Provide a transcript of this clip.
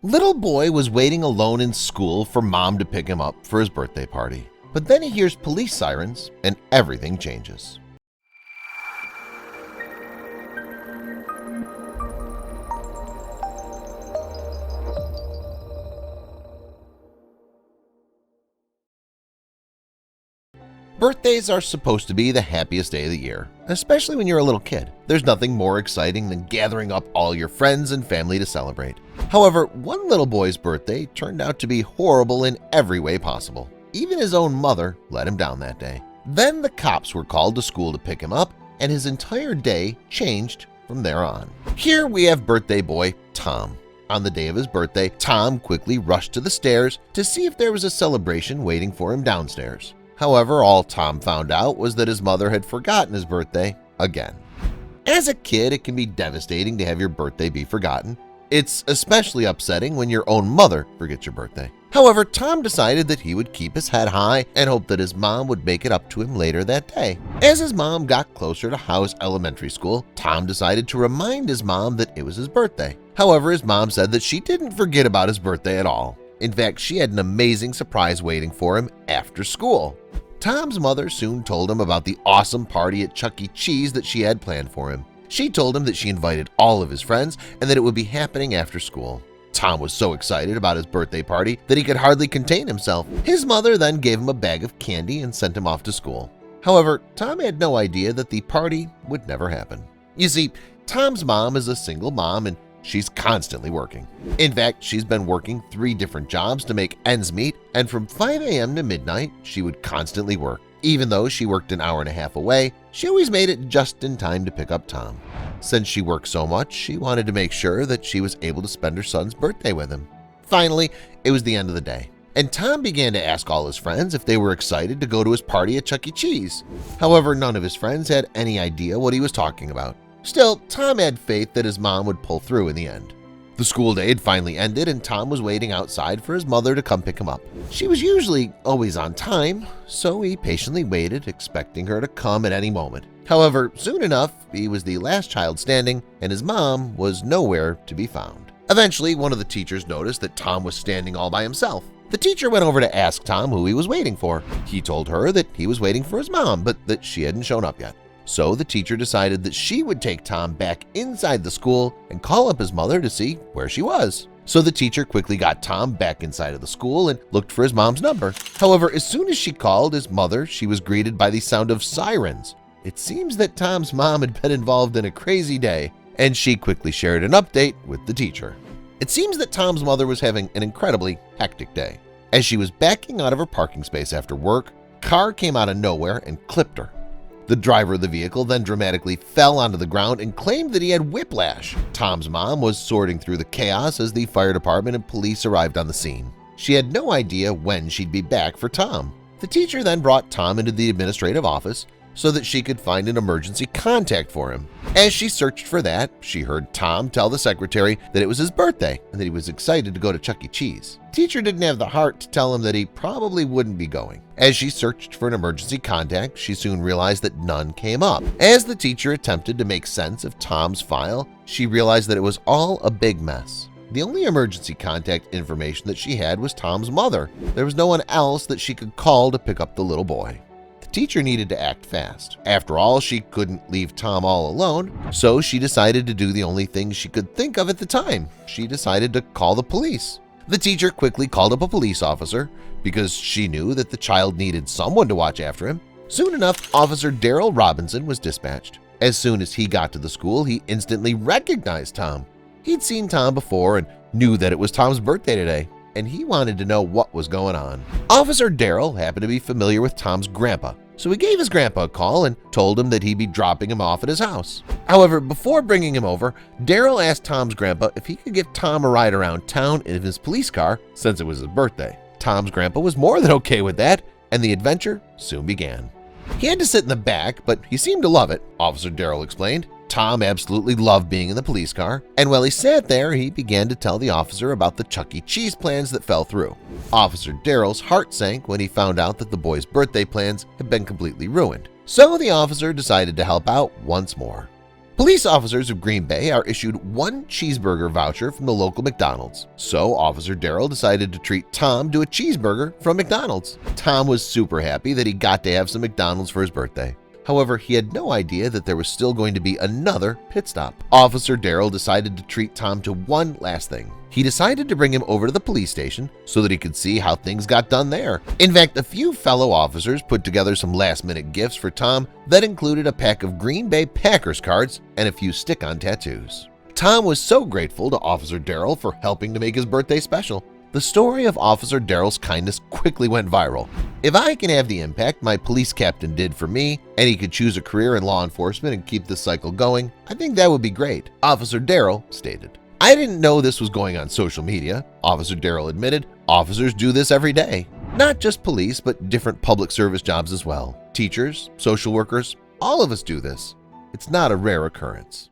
Little boy was waiting alone in school for mom to pick him up for his birthday party. But then he hears police sirens and everything changes. Birthdays are supposed to be the happiest day of the year, especially when you're a little kid. There's nothing more exciting than gathering up all your friends and family to celebrate. However, one little boy's birthday turned out to be horrible in every way possible. Even his own mother let him down that day. Then the cops were called to school to pick him up, and his entire day changed from there on. Here we have birthday boy Tom. On the day of his birthday, Tom quickly rushed to the stairs to see if there was a celebration waiting for him downstairs. However, all Tom found out was that his mother had forgotten his birthday again. As a kid, it can be devastating to have your birthday be forgotten. It's especially upsetting when your own mother forgets your birthday. However, Tom decided that he would keep his head high and hope that his mom would make it up to him later that day. As his mom got closer to House Elementary School, Tom decided to remind his mom that it was his birthday. However, his mom said that she didn't forget about his birthday at all. In fact, she had an amazing surprise waiting for him after school. Tom's mother soon told him about the awesome party at Chuck E. Cheese that she had planned for him. She told him that she invited all of his friends and that it would be happening after school. Tom was so excited about his birthday party that he could hardly contain himself. His mother then gave him a bag of candy and sent him off to school. However, Tom had no idea that the party would never happen. You see, Tom's mom is a single mom and she's constantly working. In fact, she's been working 3 different jobs to make ends meet, and from 5 a.m. to midnight, she would constantly work. Even though she worked an hour and a half away, she always made it just in time to pick up Tom. Since she worked so much, she wanted to make sure that she was able to spend her son's birthday with him. Finally, it was the end of the day, and Tom began to ask all his friends if they were excited to go to his party at Chuck E. Cheese. However, none of his friends had any idea what he was talking about. Still, Tom had faith that his mom would pull through in the end. The school day had finally ended and Tom was waiting outside for his mother to come pick him up. She was usually always on time, so he patiently waited, expecting her to come at any moment. However, soon enough, he was the last child standing and his mom was nowhere to be found. Eventually, one of the teachers noticed that Tom was standing all by himself. The teacher went over to ask Tom who he was waiting for. He told her that he was waiting for his mom, but that she hadn't shown up yet. So the teacher decided that she would take Tom back inside the school and call up his mother to see where she was. So the teacher quickly got Tom back inside of the school and looked for his mom's number. However, as soon as she called his mother, she was greeted by the sound of sirens. It seems that Tom's mom had been involved in a crazy day, and she quickly shared an update with the teacher. It seems that Tom's mother was having an incredibly hectic day. As she was backing out of her parking space after work, a car came out of nowhere and clipped her. The driver of the vehicle then dramatically fell onto the ground and claimed that he had whiplash. Tom's mom was sorting through the chaos as the fire department and police arrived on the scene. She had no idea when she'd be back for Tom. The teacher then brought Tom into the administrative office so that she could find an emergency contact for him. As she searched for that, she heard Tom tell the secretary that it was his birthday and that he was excited to go to Chuck E. Cheese. The teacher didn't have the heart to tell him that he probably wouldn't be going. As she searched for an emergency contact, she soon realized that none came up. As the teacher attempted to make sense of Tom's file, she realized that it was all a big mess. The only emergency contact information that she had was Tom's mother. There was no one else that she could call to pick up the little boy. The teacher needed to act fast. After all, she couldn't leave Tom all alone, so she decided to do the only thing she could think of at the time. She decided to call the police. The teacher quickly called up a police officer because she knew that the child needed someone to watch after him. Soon enough, Officer Daryl Robinson was dispatched. As soon as he got to the school, he instantly recognized Tom. He'd seen Tom before and knew that it was Tom's birthday today, and he wanted to know what was going on. Officer Daryl happened to be familiar with Tom's grandpa, so he gave his grandpa a call and told him that he'd be dropping him off at his house. However, before bringing him over, Daryl asked Tom's grandpa if he could give Tom a ride around town in his police car since it was his birthday. Tom's grandpa was more than okay with that, and the adventure soon began. He had to sit in the back, but he seemed to love it, Officer Daryl explained. Tom absolutely loved being in the police car, and while he sat there, he began to tell the officer about the Chuck E. Cheese plans that fell through. Officer Daryl's heart sank when he found out that the boy's birthday plans had been completely ruined. So the officer decided to help out once more. Police officers of Green Bay are issued one cheeseburger voucher from the local McDonald's. So Officer Darrell decided to treat Tom to a cheeseburger from McDonald's. Tom was super happy that he got to have some McDonald's for his birthday. However, he had no idea that there was still going to be another pit stop. Officer Darrell decided to treat Tom to one last thing. He decided to bring him over to the police station so that he could see how things got done there. In fact, a few fellow officers put together some last-minute gifts for Tom that included a pack of Green Bay Packers cards and a few stick-on tattoos. Tom was so grateful to Officer Darrell for helping to make his birthday special. The story of Officer Darrell's kindness quickly went viral. If I can have the impact my police captain did for me, and he could choose a career in law enforcement and keep this cycle going, I think that would be great, Officer Darrell stated. I didn't know this was going on social media, Officer Darrell admitted. Officers do this every day. Not just police, but different public service jobs as well. Teachers, social workers, all of us do this. It's not a rare occurrence.